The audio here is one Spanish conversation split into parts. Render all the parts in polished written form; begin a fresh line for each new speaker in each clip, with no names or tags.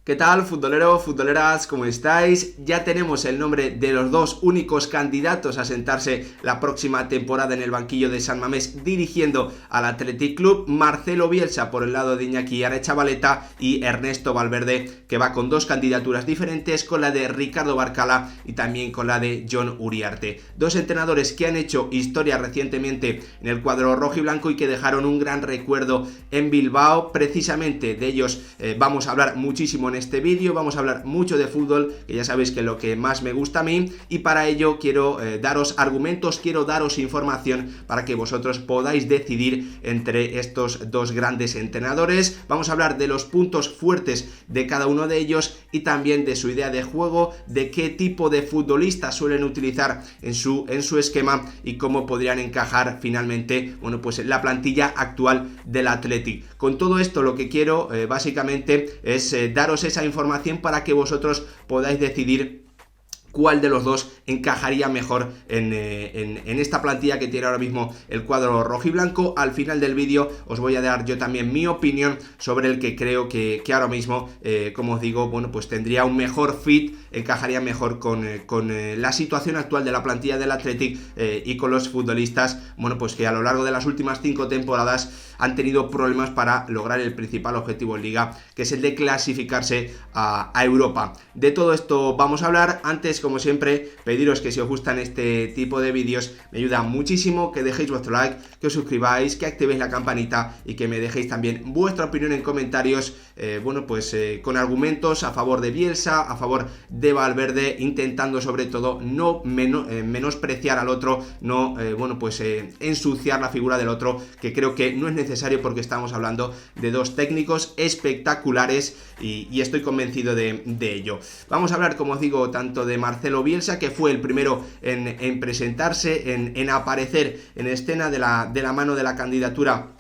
¿Qué tal, futboleros, futboleras? ¿Cómo estáis? Ya tenemos el nombre de los dos únicos candidatos a sentarse la próxima temporada en el banquillo de San Mamés dirigiendo al Athletic Club. Marcelo Bielsa por el lado de Iñaki Aretxabaleta y Ernesto Valverde, que va con dos candidaturas diferentes, con la de Ricardo Barcala y también con la de Jon Uriarte. Dos entrenadores que han hecho historia recientemente en el cuadro rojiblanco y que dejaron un gran recuerdo en Bilbao. Precisamente de ellos vamos a hablar muchísimo en este vídeo, vamos a hablar mucho de fútbol, que ya sabéis que es lo que más me gusta a mí, y para ello quiero daros argumentos, quiero daros información para que vosotros podáis decidir entre estos dos grandes entrenadores. Vamos a hablar de los puntos fuertes de cada uno de ellos y también de su idea de juego, de qué tipo de futbolistas suelen utilizar en su esquema y cómo podrían encajar finalmente, bueno, pues en la plantilla actual del Athletic. Con todo esto lo que quiero básicamente es daros esa información para que vosotros podáis decidir cuál de los dos encajaría mejor en esta plantilla que tiene ahora mismo el cuadro rojiblanco. Al final del vídeo os voy a dar yo también mi opinión sobre el que creo que ahora mismo, como os digo, bueno, pues tendría un mejor fit, encajaría mejor con la situación actual de la plantilla del Athletic y con los futbolistas, bueno, pues que a lo largo de las últimas 5 temporadas han tenido problemas para lograr el principal objetivo en Liga, que es el de clasificarse a Europa. De todo esto vamos a hablar. Antes, como siempre, pediros que si os gustan este tipo de vídeos me ayuda muchísimo que dejéis vuestro like, que os suscribáis, que activéis la campanita y que me dejéis también vuestra opinión en comentarios, bueno, pues con argumentos a favor de Bielsa, a favor de Valverde, intentando sobre todo no menospreciar al otro, no bueno, pues ensuciar la figura del otro, que creo que no es necesario porque estamos hablando de dos técnicos espectaculares y estoy convencido de ello. Vamos a hablar, como os digo, tanto de Marcelo Bielsa, que fue el primero en presentarse, en aparecer en escena de la mano de la candidatura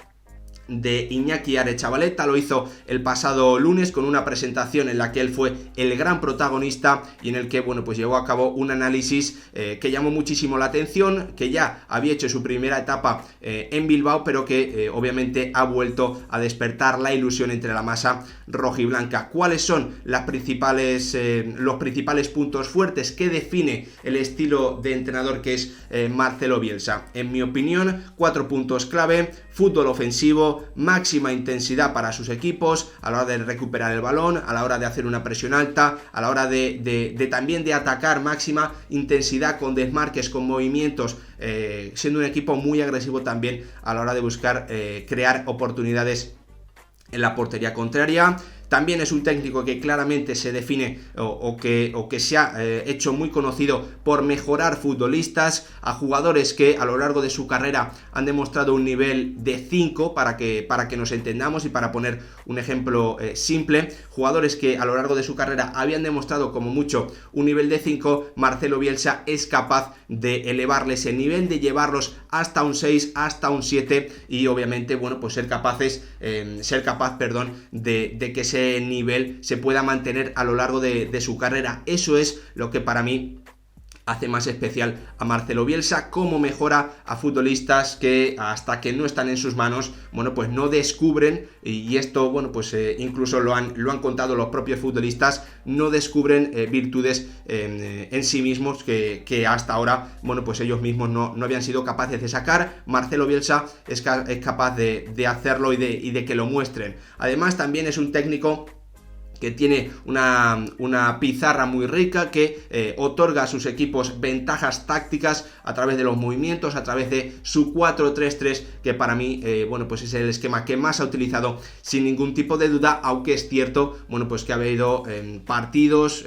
de Iñaki Aretxabaleta. Lo hizo el pasado lunes con una presentación en la que él fue el gran protagonista y en el que, bueno, pues llevó a cabo un análisis que llamó muchísimo la atención, que ya había hecho su primera etapa en Bilbao, pero que obviamente ha vuelto a despertar la ilusión entre la masa rojiblanca. ¿Cuáles son los principales puntos fuertes que define el estilo de entrenador que es Marcelo Bielsa? En mi opinión, 4 puntos clave: fútbol ofensivo, máxima intensidad para sus equipos a la hora de recuperar el balón, a la hora de hacer una presión alta, a la hora de también de atacar, máxima intensidad con desmarques, con movimientos, siendo un equipo muy agresivo también a la hora de buscar crear oportunidades en la portería contraria. También es un técnico que claramente se define o que se ha hecho muy conocido por mejorar futbolistas, a jugadores que a lo largo de su carrera han demostrado un nivel de 5, para que nos entendamos y para poner un ejemplo simple. Jugadores que a lo largo de su carrera habían demostrado como mucho un nivel de 5, Marcelo Bielsa es capaz de elevarles el nivel, de llevarlos hasta un 6, hasta un 7 y obviamente, bueno, pues ser capaz de que ese nivel se pueda mantener a lo largo de su carrera. Eso es lo que para mí hace más especial a Marcelo Bielsa, cómo mejora a futbolistas que hasta que no están en sus manos, bueno, pues no descubren, y esto, bueno, pues incluso lo han contado los propios futbolistas, no descubren virtudes en sí mismos que hasta ahora, bueno, pues ellos mismos no habían sido capaces de sacar. Marcelo Bielsa es capaz de hacerlo y de que lo muestren. Además, también es un técnico que tiene una pizarra muy rica, que otorga a sus equipos ventajas tácticas a través de los movimientos, a través de su 4-3-3, que para mí, bueno, pues es el esquema que más ha utilizado sin ningún tipo de duda, aunque es cierto, bueno, pues que ha habido partidos,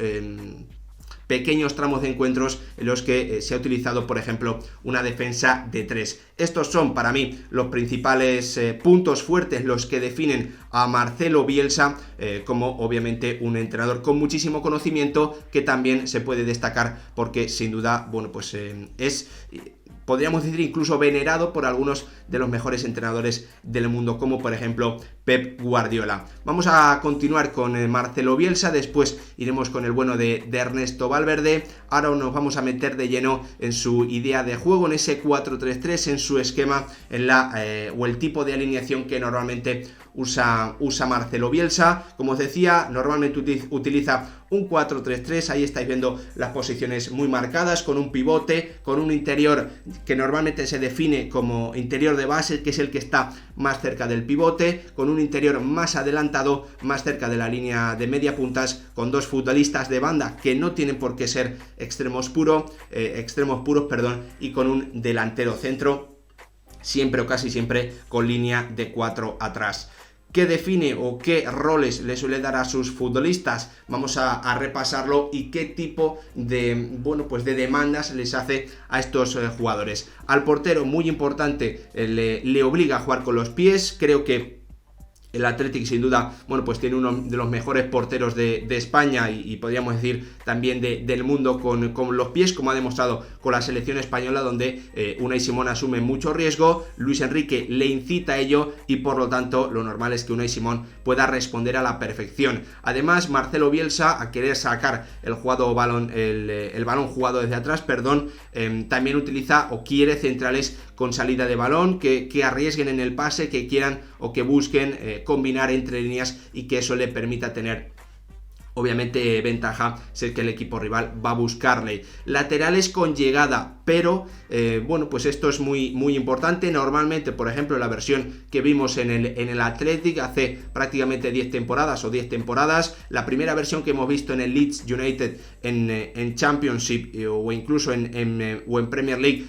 pequeños tramos de encuentros en los que se ha utilizado, por ejemplo, una defensa de 3. Estos son para mí los principales puntos fuertes, los que definen a Marcelo Bielsa como obviamente un entrenador con muchísimo conocimiento, que también se puede destacar porque sin duda, bueno, pues es, podríamos decir, incluso venerado por algunos de los mejores entrenadores del mundo, como por ejemplo Pep Guardiola. Vamos a continuar con Marcelo Bielsa, después iremos con el bueno de Ernesto Valverde. Ahora nos vamos a meter de lleno en su idea de juego, en ese 4-3-3, en su esquema, o el tipo de alineación que normalmente usa Marcelo Bielsa. Como os decía, normalmente utiliza un 4-3-3, ahí estáis viendo las posiciones muy marcadas, con un pivote, con un interior que normalmente se define como interior de base, que es el que está más cerca del pivote, con un interior más adelantado, más cerca de la línea de media puntas, con dos futbolistas de banda que no tienen por qué ser extremos puros, y con un delantero centro, siempre o casi siempre con línea de 4 atrás. ¿Qué define o qué roles le suele dar a sus futbolistas? Vamos a repasarlo y qué tipo de, de demandas les hace a estos jugadores. Al portero, muy importante, le obliga a jugar con los pies. Creo que el Athletic sin duda, pues tiene uno de los mejores porteros de España y podríamos decir también del mundo con los pies, como ha demostrado con la selección española, donde Unai Simón asume mucho riesgo, Luis Enrique le incita a ello y por lo tanto lo normal es que Unai Simón pueda responder a la perfección. Además, Marcelo Bielsa, a querer sacar el balón jugado desde atrás, también utiliza o quiere centrales con salida de balón, que arriesguen en el pase, que quieran o que busquen combinar entre líneas y que eso le permita tener obviamente ventaja, sé que el equipo rival va a buscarle. Laterales con llegada, pero pues esto es muy, muy importante. Normalmente, por ejemplo, la versión que vimos en el Athletic hace prácticamente 10 temporadas, la primera versión que hemos visto en el Leeds United en Championship o incluso en Premier League,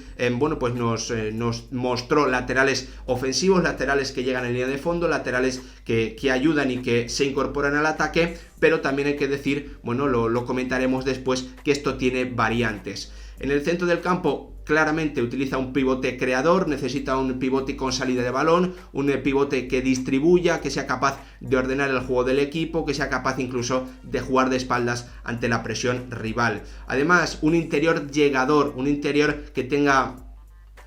pues nos mostró laterales ofensivos, laterales que llegan en línea de fondo, laterales que ayudan y que se incorporan al ataque, pero también hay que decir, lo comentaremos después, que esto tiene variantes. En el centro del campo claramente utiliza un pivote creador, necesita un pivote con salida de balón, un pivote que distribuya, que sea capaz de ordenar el juego del equipo, que sea capaz incluso de jugar de espaldas ante la presión rival. Además, un interior llegador, un interior que tenga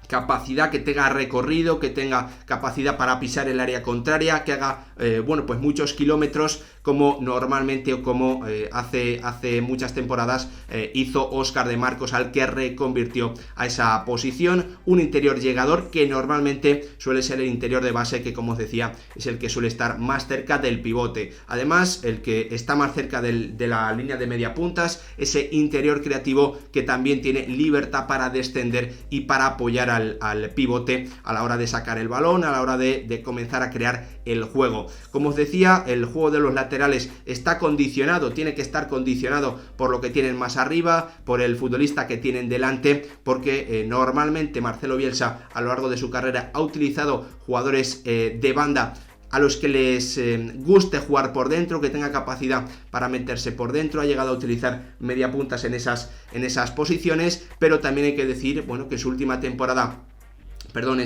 capacidad, que tenga recorrido, que tenga capacidad para pisar el área contraria, que haga pues muchos kilómetros, como normalmente o como hace muchas temporadas hizo Óscar de Marcos, al que reconvirtió a esa posición. Un interior llegador que normalmente suele ser el interior de base, que como os decía es el que suele estar más cerca del pivote. Además, el que está más cerca de la línea de media puntas, ese interior creativo que también tiene libertad para descender y para apoyar al pivote a la hora de sacar el balón, a la hora de comenzar a crear el juego. Como os decía, el juego de los laterales está condicionado, tiene que estar condicionado por lo que tienen más arriba, por el futbolista que tienen delante, porque normalmente Marcelo Bielsa a lo largo de su carrera ha utilizado jugadores de banda a los que les guste jugar por dentro, que tenga capacidad para meterse por dentro. Ha llegado a utilizar mediapuntas en esas posiciones, pero también hay que decir, que en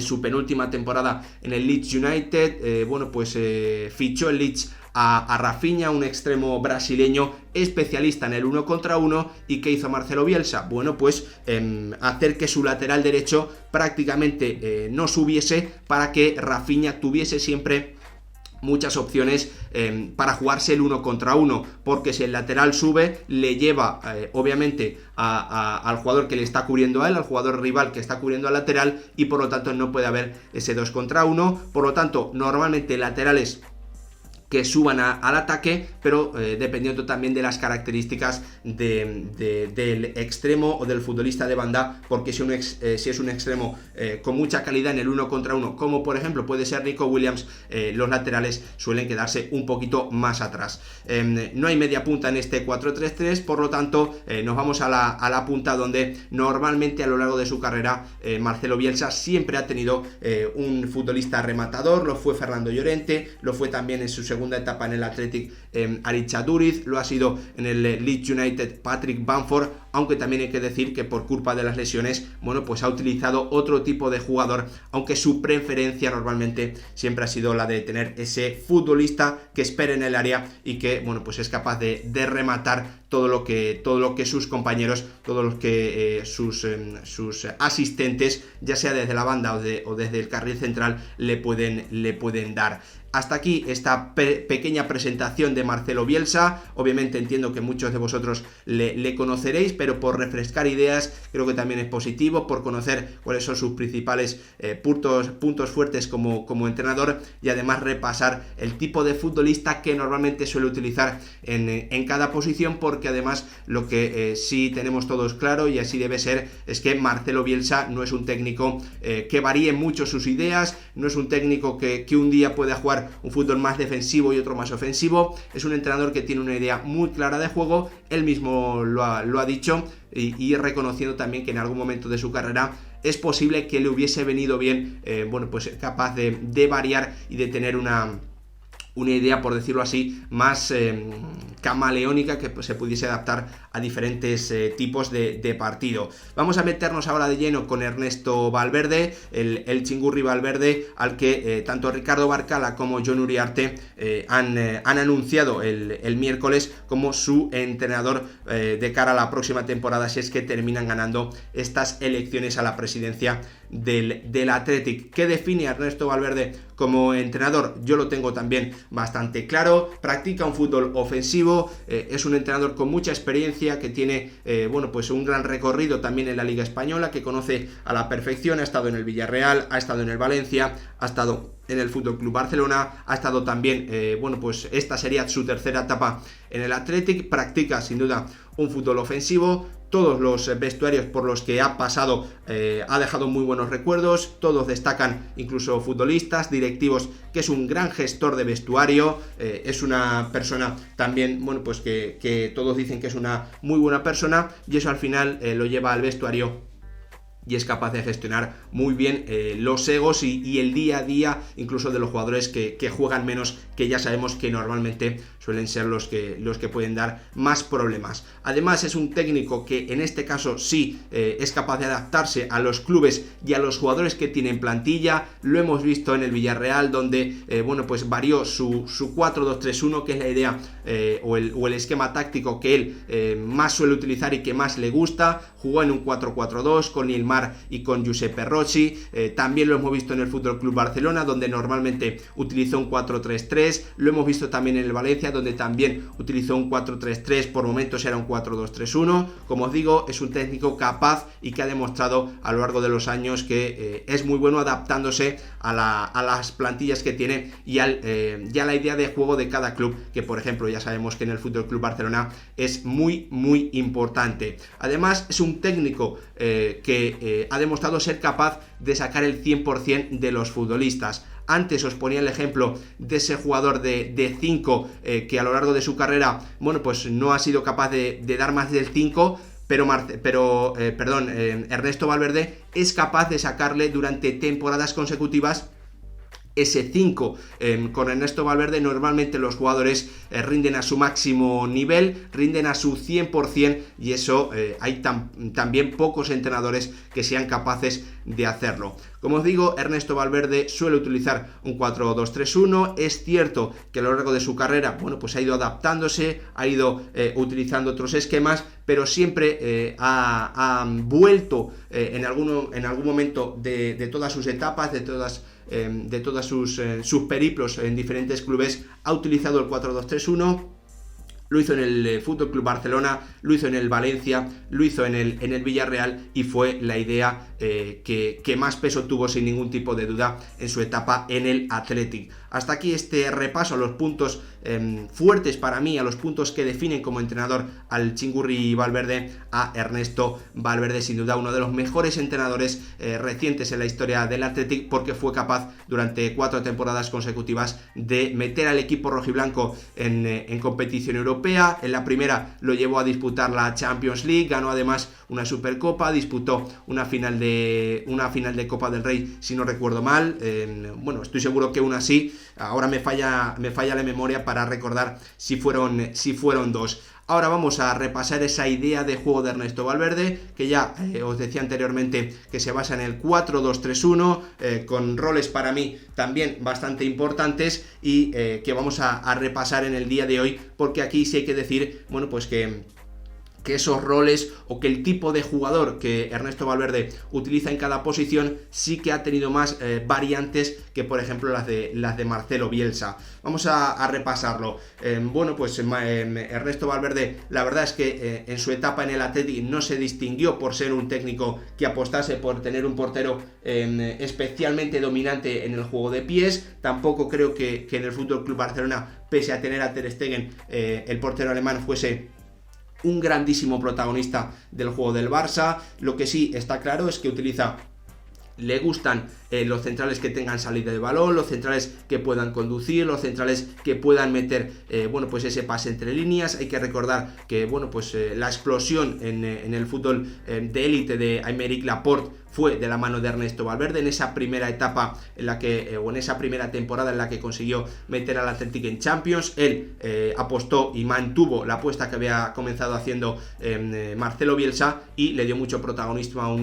su penúltima temporada en el Leeds United, fichó el Leeds a Rafinha, un extremo brasileño especialista en el 1 contra 1, y ¿qué hizo Marcelo Bielsa? Hacer que su lateral derecho prácticamente no subiese, para que Rafinha tuviese siempre muchas opciones para jugarse el 1 contra 1, porque si el lateral sube, le lleva obviamente al jugador que le está cubriendo a él, al jugador rival que está cubriendo al lateral, y por lo tanto no puede haber ese 2 contra 1. Por lo tanto, normalmente laterales que suban al ataque, pero dependiendo también de las características del extremo o del futbolista de banda, porque si es un extremo con mucha calidad en el 1 contra 1, como por ejemplo puede ser Nico Williams, los laterales suelen quedarse un poquito más atrás. No hay media punta en este 4-3-3, por lo tanto nos vamos a la punta, donde normalmente a lo largo de su carrera Marcelo Bielsa siempre ha tenido un futbolista rematador. Lo fue Fernando Llorente, lo fue también en su segunda etapa en el Athletic Aritza Duriz, lo ha sido en el Leeds United Patrick Bamford, aunque también hay que decir que por culpa de las lesiones, ha utilizado otro tipo de jugador, aunque su preferencia normalmente siempre ha sido la de tener ese futbolista que espera en el área y que es capaz de rematar todo lo que sus compañeros, todo lo que sus asistentes, ya sea desde la banda o desde el carril central, le pueden dar. Hasta aquí esta pequeña presentación de Marcelo Bielsa. Obviamente entiendo que muchos de vosotros le conoceréis, pero por refrescar ideas creo que también es positivo, por conocer cuáles son sus principales puntos fuertes como entrenador, y además repasar el tipo de futbolista que normalmente suele utilizar en cada posición, porque además lo que sí tenemos todos claro, y así debe ser, es que Marcelo Bielsa no es un técnico que varíe mucho sus ideas, no es un técnico que un día pueda jugar un fútbol más defensivo y otro más ofensivo. Es un entrenador que tiene una idea muy clara de juego, él mismo lo ha dicho, y reconociendo también que en algún momento de su carrera es posible que le hubiese venido bien, pues capaz de variar y de tener una idea, por decirlo así, más camaleónica, que se pudiese adaptar a diferentes tipos de partido. Vamos a meternos ahora de lleno con Ernesto Valverde, el Chingurri Valverde, al que tanto Ricardo Barcala como Jon Uriarte han anunciado el miércoles como su entrenador de cara a la próxima temporada, si es que terminan ganando estas elecciones a la presidencia del Athletic. ¿Qué define a Ernesto Valverde como entrenador? Yo lo tengo también bastante claro. Practica un fútbol ofensivo, es un entrenador con mucha experiencia, que tiene pues un gran recorrido también en la Liga Española, que conoce a la perfección. Ha estado en el Villarreal, ha estado en el Valencia, ha estado en el FC Barcelona, ha estado también, pues esta sería su tercera etapa en el Athletic. Practica sin duda un fútbol ofensivo. Todos los vestuarios por los que ha pasado ha dejado muy buenos recuerdos. Todos destacan, incluso futbolistas, directivos, que es un gran gestor de vestuario. Es una persona también, pues que todos dicen que es una muy buena persona, y eso al final lo lleva al vestuario y es capaz de gestionar muy bien los egos y el día a día, incluso de los jugadores que juegan menos, que ya sabemos que normalmente suelen ser los que pueden dar más problemas. Además, es un técnico que en este caso sí es capaz de adaptarse a los clubes y a los jugadores que tiene en plantilla. Lo hemos visto en el Villarreal, donde pues varió su 4-2-3-1, que es la idea o el esquema táctico que él más suele utilizar y que más le gusta. Jugó en un 4-4-2 con Nilmar y con Giuseppe Rossi. También lo hemos visto en el FC Barcelona, donde normalmente utilizó un 4-3-3. Lo hemos visto también en el Valencia, donde también utilizó un 4-3-3, por momentos era un 4-2-3-1. Como os digo, es un técnico capaz y que ha demostrado a lo largo de los años que es muy bueno adaptándose a las plantillas que tiene y a la idea de juego de cada club, que por ejemplo ya sabemos que en el FC Barcelona es muy muy importante. Además, es un técnico que ha demostrado ser capaz de sacar el 100% de los futbolistas. Antes os ponía el ejemplo de ese jugador de 5 que a lo largo de su carrera, pues no ha sido capaz de dar más del 5, pero Ernesto Valverde es capaz de sacarle durante temporadas consecutivas ese 5. Con Ernesto Valverde normalmente los jugadores rinden a su máximo nivel, rinden a su 100%, y eso hay también pocos entrenadores que sean capaces de hacerlo. Como os digo, Ernesto Valverde suele utilizar un 4-2-3-1. Es cierto que a lo largo de su carrera, pues ha ido adaptándose, ha ido utilizando otros esquemas, pero siempre ha vuelto en algún momento de todas sus etapas, de todas sus periplos en diferentes clubes, ha utilizado el 4-2-3-1. Lo hizo en el FC Barcelona, lo hizo en el Valencia, lo hizo en el Villarreal, y fue la idea que más peso tuvo sin ningún tipo de duda en su etapa en el Athletic. Hasta aquí este repaso a los puntos fuertes para mí, a los puntos que definen como entrenador al Chingurri Valverde, a Ernesto Valverde, sin duda uno de los mejores entrenadores recientes en la historia del Athletic, porque fue capaz durante 4 temporadas consecutivas de meter al equipo rojiblanco en competición europea. En la primera lo llevó a disputar la Champions League, ganó además una Supercopa, disputó una final de Copa del Rey, si no recuerdo mal. Estoy seguro que una sí. Ahora me falla la memoria para recordar si fueron 2. Ahora vamos a repasar esa idea de juego de Ernesto Valverde, que ya os decía anteriormente que se basa en el 4-2-3-1, con roles para mí también bastante importantes, y que vamos a repasar en el día de hoy, porque aquí sí hay que decir, pues que esos roles o que el tipo de jugador que Ernesto Valverde utiliza en cada posición sí que ha tenido más variantes que, por ejemplo, las de Marcelo Bielsa. Vamos a repasarlo. Bueno, pues Ernesto Valverde, la verdad es que en su etapa en el Athletic no se distinguió por ser un técnico que apostase por tener un portero especialmente dominante en el juego de pies. Tampoco creo que en el Fútbol Club Barcelona, pese a tener a Ter Stegen, el portero alemán fuese un grandísimo protagonista del juego del Barça. Lo que sí está claro es que le gustan los centrales que tengan salida de balón, los centrales que puedan conducir, los centrales que puedan meter bueno, pues ese pase entre líneas. Hay que recordar que bueno, pues la explosión en el fútbol de élite de Aymeric Laporte fue de la mano de Ernesto Valverde en esa primera etapa en la que, o en esa primera temporada en la que consiguió meter al Athletic en Champions. Él apostó y mantuvo la apuesta que había comenzado haciendo Marcelo Bielsa y le dio mucho protagonismo a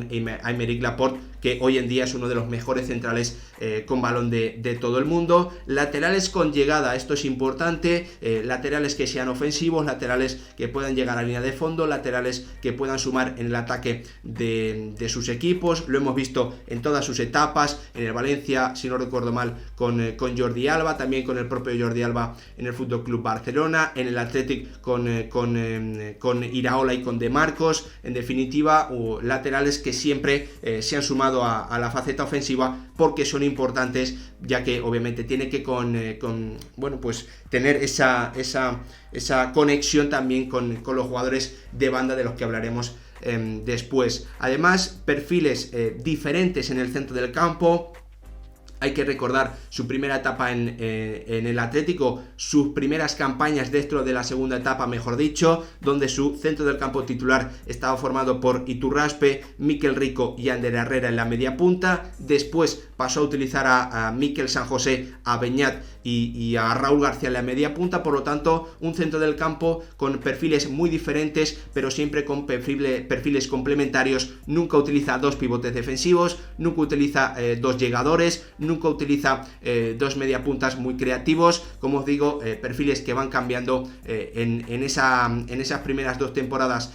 Aymeric Laporte, que hoy en día es uno de los mejores centrales con balón de todo el mundo. Laterales con llegada, esto es importante, laterales que sean ofensivos, laterales que puedan llegar a línea de fondo, laterales que puedan sumar en el ataque de sus equipos. Lo hemos visto en todas sus etapas, en el Valencia, si no recuerdo mal, con Jordi Alba, también con el propio Jordi Alba en el Fútbol Club Barcelona, en el Athletic con Iraola y con De Marcos. En definitiva, laterales que siempre se han sumado a la faceta ofensiva porque son importantes, ya que obviamente tiene que bueno, pues tener esa conexión también con los jugadores de banda, de los que hablaremos después. Además, perfiles diferentes en el centro del campo. Hay que recordar su primera etapa en el Atlético, sus primeras campañas dentro de la segunda etapa, mejor dicho, donde su centro del campo titular estaba formado por Iturraspe, Mikel Rico y Ander Herrera en la media punta. Después pasó a utilizar a Mikel San José, a Beñat y a Raúl García en la media punta. Por lo tanto, un centro del campo con perfiles muy diferentes, pero siempre con perfiles complementarios. Nunca utiliza dos pivotes defensivos, nunca utiliza dos llegadores, nunca utiliza dos mediapuntas muy creativos. Como os digo, perfiles que van cambiando. En esas primeras dos temporadas,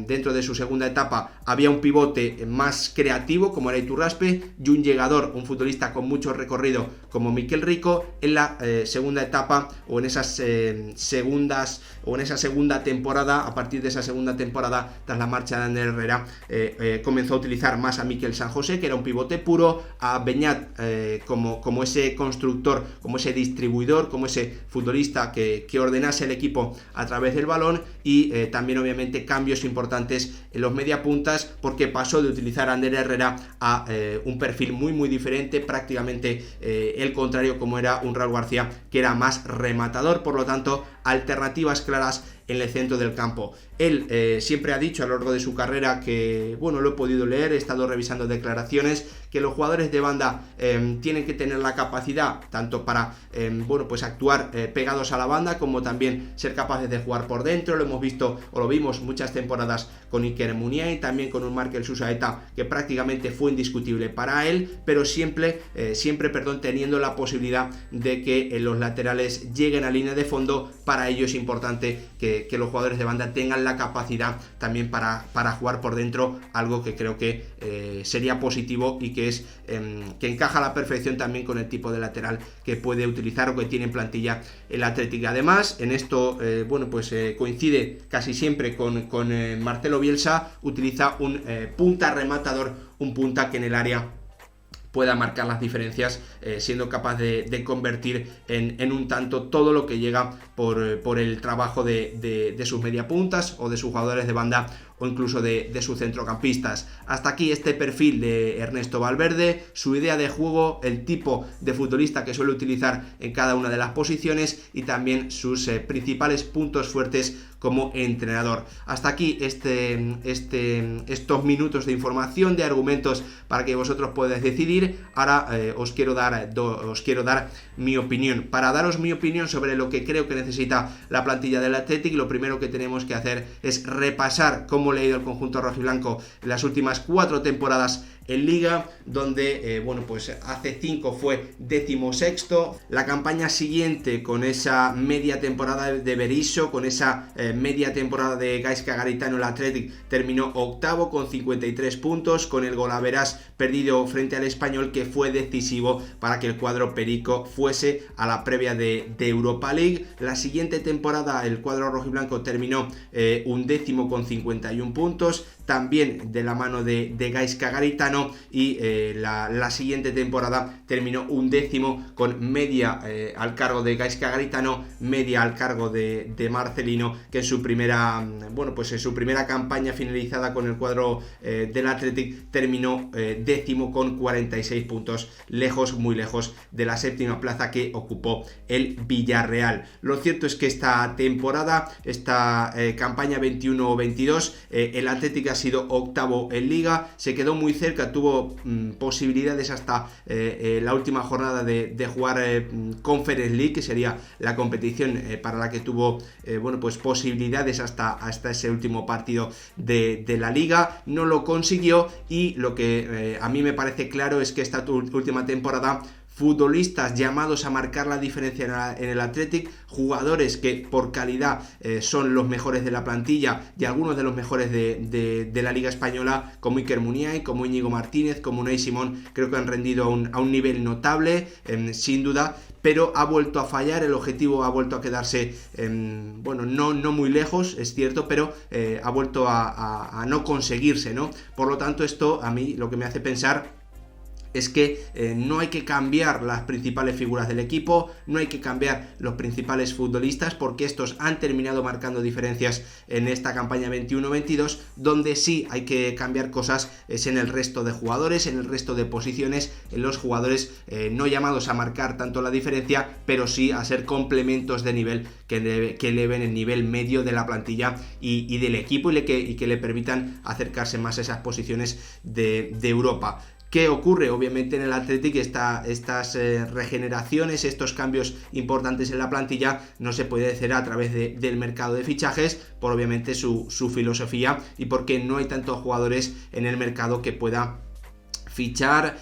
dentro de su segunda etapa, había un pivote más creativo como era Iturraspe y un llegador, un futbolista con mucho recorrido como Mikel Rico. En la segunda etapa, o en esa segunda temporada, a partir de esa segunda temporada, tras la marcha de Ander Herrera, comenzó a utilizar más a Mikel San José, que era un pivote puro, a Beñat como ese constructor, como ese distribuidor, como ese futbolista que ordenase el equipo a través del balón, y también obviamente cambios importantes en los mediapuntas, porque pasó de utilizar a Ander Herrera a un perfil muy diferente, prácticamente el contrario, como era un Raúl García, que era más rematador. Por lo tanto, alternativas claras en el centro del campo. Él siempre ha dicho a lo largo de su carrera que, bueno, lo he podido leer, he estado revisando declaraciones, que los jugadores de banda tienen que tener la capacidad tanto para bueno, pues actuar pegados a la banda, como también ser capaces de jugar por dentro. Lo hemos visto, o lo vimos muchas temporadas con Iker Muniain, también con un Markel Susaeta que prácticamente fue indiscutible para él, pero siempre teniendo la posibilidad de que los laterales lleguen a línea de fondo. Para ello es importante que los jugadores de banda tengan la capacidad también para jugar por dentro, algo que creo que sería positivo y que encaja a la perfección también con el tipo de lateral que puede utilizar o que tiene en plantilla el Atlético. Además, en esto bueno, pues coincide casi siempre con Marcelo Bielsa. Utiliza un punta rematador, un punta que en el área pueda marcar las diferencias, siendo capaz de convertir en un tanto todo lo que llega por el trabajo de sus mediapuntas o de sus jugadores de banda, o incluso de sus centrocampistas. Hasta aquí este perfil de Ernesto Valverde, su idea de juego, el tipo de futbolista que suele utilizar en cada una de las posiciones, y también sus principales puntos fuertes como entrenador. Hasta aquí estos minutos de información, de argumentos para que vosotros podáis decidir. Ahora os quiero dar mi opinión. Para daros mi opinión sobre lo que creo que necesita la plantilla del Athletic, lo primero que tenemos que hacer es repasar cómo cómo le ha ido el conjunto rojiblanco en las últimas 4 temporadas en Liga, donde pues hace 5 fue 16º. La campaña siguiente, con esa media temporada de Berizzo, con esa media temporada de Gaizka Garitano, el Athletic terminó 8º con 53 puntos, con el golaveras perdido frente al Español, que fue decisivo para que el cuadro perico fuese a la previa de Europa League. La siguiente temporada el cuadro rojiblanco terminó 11º con 51 puntos, también de la mano de Gaizka Garitano, y la siguiente temporada terminó 11º con media al cargo de Gaizka Garitano, media al cargo de Marcelino, que en su primera campaña finalizada con el cuadro del Athletic terminó 10º con 46 puntos, muy lejos de la 7ª plaza que ocupó el Villarreal. Lo cierto es que esta temporada, esta campaña 21-22, el Athletic ha sido 8º en Liga, se quedó muy cerca, tuvo posibilidades hasta la última jornada de jugar Conference League, que sería la competición para la que tuvo posibilidades hasta ese último partido de la Liga. No lo consiguió, y lo que a mí me parece claro es que esta última temporada, futbolistas llamados a marcar la diferencia en el Athletic, jugadores que por calidad son los mejores de la plantilla y algunos de los mejores de la Liga Española, como Iker Muniain, como Íñigo Martínez, como Unai Simón, creo que han rendido a un nivel notable, sin duda, pero ha vuelto a fallar, el objetivo ha vuelto a quedarse, no muy lejos, es cierto, pero ha vuelto a no conseguirse, ¿no? Por lo tanto, esto a mí lo que me hace pensar es que no hay que cambiar las principales figuras del equipo, no hay que cambiar los principales futbolistas, porque estos han terminado marcando diferencias en esta campaña 21-22. Donde sí hay que cambiar cosas es en el resto de jugadores, en el resto de posiciones, en los jugadores no llamados a marcar tanto la diferencia, pero sí a ser complementos de nivel que eleven el nivel medio de la plantilla y del equipo, y que le permitan acercarse más a esas posiciones de Europa. ¿Qué ocurre? Obviamente en el Athletic estas regeneraciones, estos cambios importantes en la plantilla no se puede hacer a través del mercado de fichajes, por obviamente su filosofía, y porque no hay tantos jugadores en el mercado que pueda fichar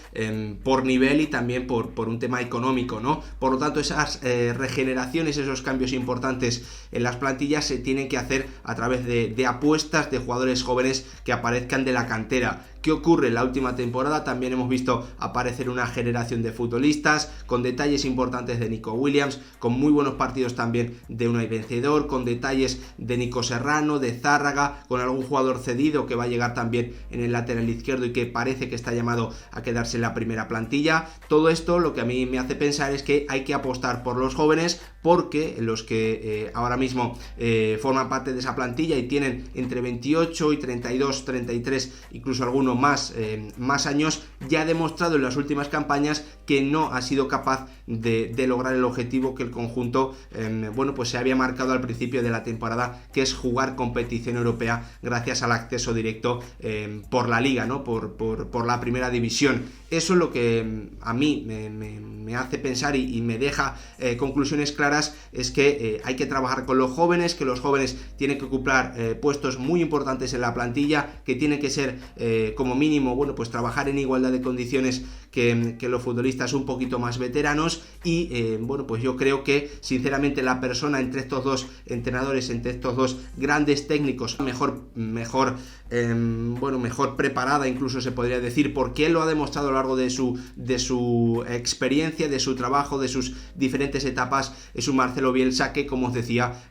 por nivel y también por un tema económico, ¿no? Por lo tanto, esas regeneraciones, esos cambios importantes en las plantillas se tienen que hacer a través de apuestas de jugadores jóvenes que aparezcan de la cantera. ¿Qué ocurre? En la última temporada también hemos visto aparecer una generación de futbolistas con detalles importantes de Nico Williams, con muy buenos partidos también de Unai Vencedor, con detalles de Nico Serrano, de Zárraga, con algún jugador cedido que va a llegar también en el lateral izquierdo y que parece que está llamado a quedarse en la primera plantilla. Todo esto lo que a mí me hace pensar es que hay que apostar por los jóvenes, porque los que ahora mismo forman parte de esa plantilla y tienen entre 28 y 32, 33, incluso algunos más años, ya ha demostrado en las últimas campañas que no ha sido capaz de lograr el objetivo que el conjunto se había marcado al principio de la temporada, que es jugar competición europea gracias al acceso directo por la Liga, ¿no? por la primera división. Eso es lo que a mí me hace pensar y me deja conclusiones claras, es que hay que trabajar con los jóvenes, que los jóvenes tienen que ocupar puestos muy importantes en la plantilla, que tienen que ser como mínimo, trabajar en igualdad de condiciones que los futbolistas un poquito más veteranos, y yo creo que sinceramente la persona entre estos dos entrenadores, entre estos dos grandes técnicos, mejor preparada, incluso se podría decir, porque él lo ha demostrado a lo largo de su experiencia, de su trabajo, de sus diferentes etapas, es un Marcelo Bielsa que, como os decía,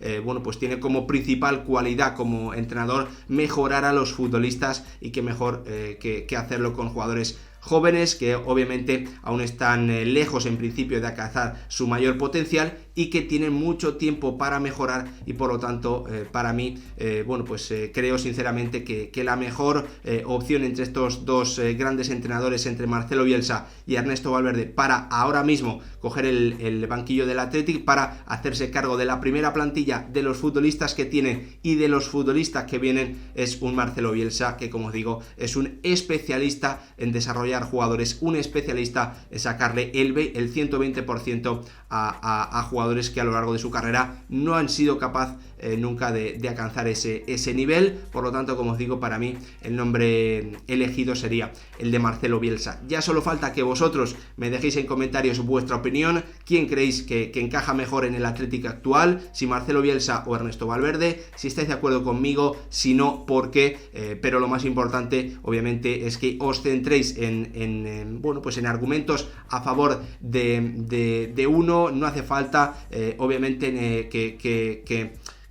tiene como principal cualidad como entrenador mejorar a los futbolistas, y que mejor que hacerlo con jugadores jóvenes que obviamente aún están lejos en principio de alcanzar su mayor potencial y que tienen mucho tiempo para mejorar, y por lo tanto para mí creo sinceramente que la mejor opción entre estos dos grandes entrenadores, entre Marcelo Bielsa y Ernesto Valverde, para ahora mismo coger el banquillo del Athletic, para hacerse cargo de la primera plantilla, de los futbolistas que tienen y de los futbolistas que vienen, es un Marcelo Bielsa que, como digo, es un especialista en desarrollar jugadores, un especialista en sacarle el 120% a jugadores jugadores que a lo largo de su carrera no han sido capaz nunca de alcanzar ese nivel. Por lo tanto, como os digo, para mí el nombre elegido sería el de Marcelo Bielsa. Ya solo falta que vosotros me dejéis en comentarios vuestra opinión, quién creéis que encaja mejor en el Atlético actual, si Marcelo Bielsa o Ernesto Valverde, si estáis de acuerdo conmigo, si no, por qué. Pero lo más importante, obviamente, es que os centréis en argumentos a favor de uno. No hace falta, obviamente,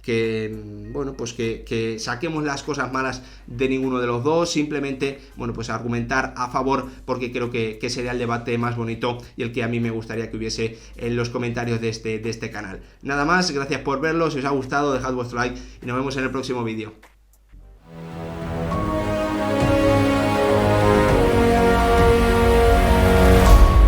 que saquemos las cosas malas de ninguno de los dos, simplemente, argumentar a favor, porque creo que sería el debate más bonito y el que a mí me gustaría que hubiese en los comentarios de este canal. Nada más, gracias por verlo, si os ha gustado dejad vuestro like y nos vemos en el próximo vídeo.